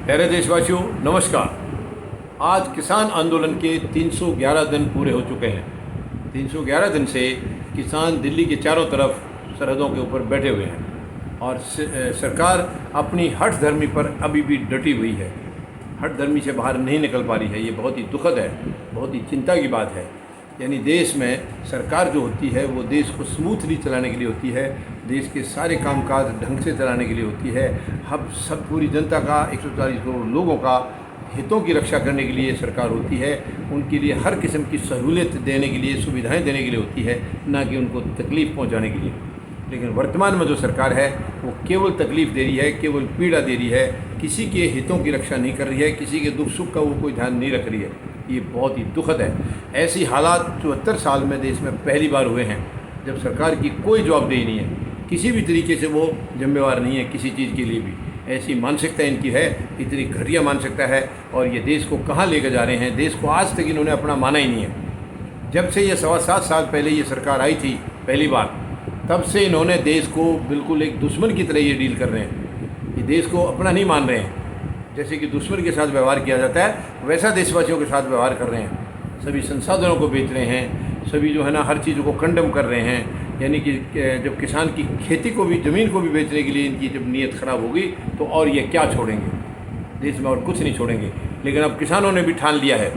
प्यारे देशवासियों, नमस्कार। आज किसान आंदोलन के 311 दिन पूरे हो चुके हैं। 311 दिन से किसान दिल्ली के चारों तरफ सरहदों के ऊपर बैठे हुए हैं और सरकार अपनी हठ धर्मी पर अभी भी डटी हुई है, हठ धर्मी से बाहर नहीं निकल पा रही है। ये बहुत ही दुखद है, बहुत ही चिंता की बात है। यानी देश में सरकार जो होती है वो देश को स्मूथली चलाने के लिए होती है, देश के सारे कामकाज ढंग से चलाने के लिए होती है। हम सब पूरी जनता का 140 करोड़ लोगों का हितों की रक्षा करने के लिए सरकार होती है, उनके लिए हर किस्म की सहूलियत देने के लिए, सुविधाएं देने के लिए होती है, ना कि उनको तकलीफ़ पहुंचाने के लिए। लेकिन वर्तमान में जो सरकार है वो केवल तकलीफ़ दे रही है, केवल पीड़ा दे रही है, किसी के हितों की रक्षा नहीं कर रही है, किसी के दुख सुख का वो कोई ध्यान नहीं रख रही है। ये बहुत ही दुखद है। ऐसी हालात 74 साल में देश में पहली बार हुए हैं जब सरकार की कोई जवाबदेही नहीं है, किसी भी तरीके से वो जिम्मेवार नहीं है किसी चीज़ के लिए भी। ऐसी मानसिकता इनकी है, इतनी घटिया मानसिकता है, और ये देश को कहाँ लेकर जा रहे हैं। देश को आज तक इन्होंने अपना माना ही नहीं है। जब से ये 7.25 साल पहले ये सरकार आई थी पहली बार, तब से इन्होंने देश को बिल्कुल एक दुश्मन की तरह ये डील कर रहे हैं। ये देश को अपना नहीं मान रहे हैं। जैसे कि दुश्मन के साथ व्यवहार किया जाता है वैसा देशवासियों के साथ व्यवहार कर रहे हैं। सभी संसाधनों को बेच रहे हैं, सभी जो है ना हर चीज़ को कंडम कर रहे हैं। यानी कि जब किसान की खेती को भी, ज़मीन को भी बेचने के लिए इनकी जब नीयत ख़राब होगी तो और ये क्या छोड़ेंगे देश में, और कुछ नहीं छोड़ेंगे। लेकिन अब किसानों ने भी ठान लिया है,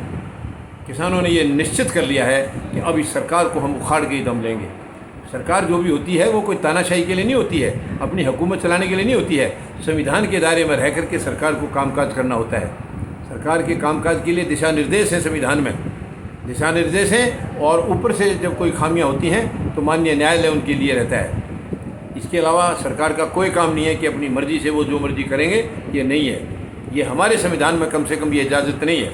किसानों ने ये निश्चित कर लिया है कि अब इस सरकार को हम उखाड़ के ही दम लेंगे। सरकार जो भी होती है वो कोई तानाशाही के लिए नहीं होती है, अपनी हुकूमत चलाने के लिए नहीं होती है। संविधान के दायरे में रह करके सरकार को कामकाज करना होता है। सरकार के कामकाज के लिए दिशा निर्देश हैं, संविधान में दिशा निर्देश हैं, और ऊपर से जब कोई खामियां होती हैं तो माननीय न्यायालय उनके लिए रहता है। इसके अलावा सरकार का कोई काम नहीं है कि अपनी मर्जी से वो जो मर्जी करेंगे, ये नहीं है। ये हमारे संविधान में कम से कम ये इजाज़त नहीं है।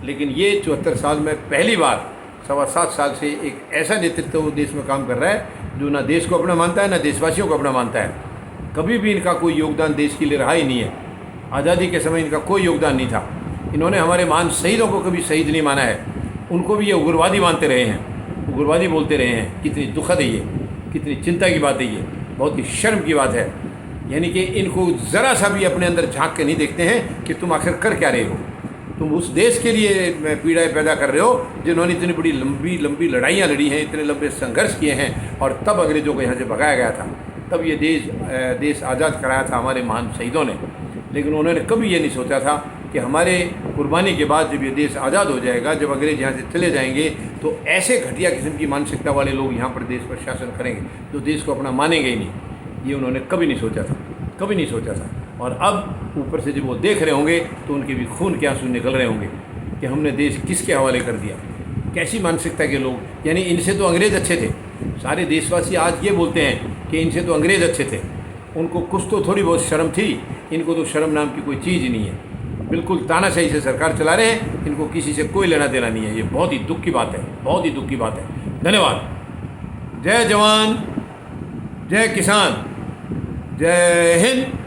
लेकिन ये 74 साल में पहली बार 7.25 साल से एक ऐसा नेतृत्व देश में काम कर रहा है जो ना देश को अपना मानता है, ना देशवासियों को अपना मानता है। कभी भी इनका कोई योगदान देश के लिए रहा ही नहीं है। आज़ादी के समय इनका कोई योगदान नहीं था। इन्होंने हमारे महान शहीदों को कभी शहीद नहीं माना है, उनको भी ये उग्रवादी मानते रहे हैं, उग्रवादी बोलते रहे हैं। कितनी दुखद है ये, कितनी चिंता की बात है ये, बहुत ही शर्म की बात है। यानी कि इनको ज़रा सा भी अपने अंदर झांक के नहीं देखते हैं कि तुम आखिर कर क्या रहे हो। तुम उस देश के लिए पीड़ाएं पैदा कर रहे हो जिन्होंने इतनी बड़ी लंबी लड़ाइयाँ लड़ी हैं, इतने लंबे संघर्ष किए हैं, और तब अंग्रेज़ों को यहाँ से भगाया गया था। तब ये देश आज़ाद कराया था हमारे महान शहीदों ने। लेकिन उन्होंने कभी ये नहीं सोचा था कि हमारे कुर्बानी के बाद जब ये देश आज़ाद हो जाएगा, जब अंग्रेज़ यहाँ से चले जाएंगे, तो ऐसे घटिया किस्म की मानसिकता वाले लोग यहाँ पर देश पर शासन करेंगे जो देश को अपना मानेंगे ही नहीं। ये उन्होंने कभी नहीं सोचा था, कभी नहीं सोचा था। और अब ऊपर से जब वो देख रहे होंगे तो उनके भी खून के आंसू निकल रहे होंगे कि हमने देश किसके हवाले कर दिया। कैसी मानसिकता के लोग, यानी इनसे तो अंग्रेज़ अच्छे थे। सारे देशवासी आज ये बोलते हैं कि इनसे तो अंग्रेज़ अच्छे थे, उनको कुछ तो थोड़ी बहुत शर्म थी। इनको तो शर्म नाम की कोई चीज़ ही नहीं है। बिल्कुल तानाशाही से सरकार चला रहे हैं, इनको किसी से कोई लेना देना नहीं है। ये बहुत ही दुख की बात है, बहुत ही दुख की बात है। धन्यवाद। जय जवान, जय किसान, जय हिंद।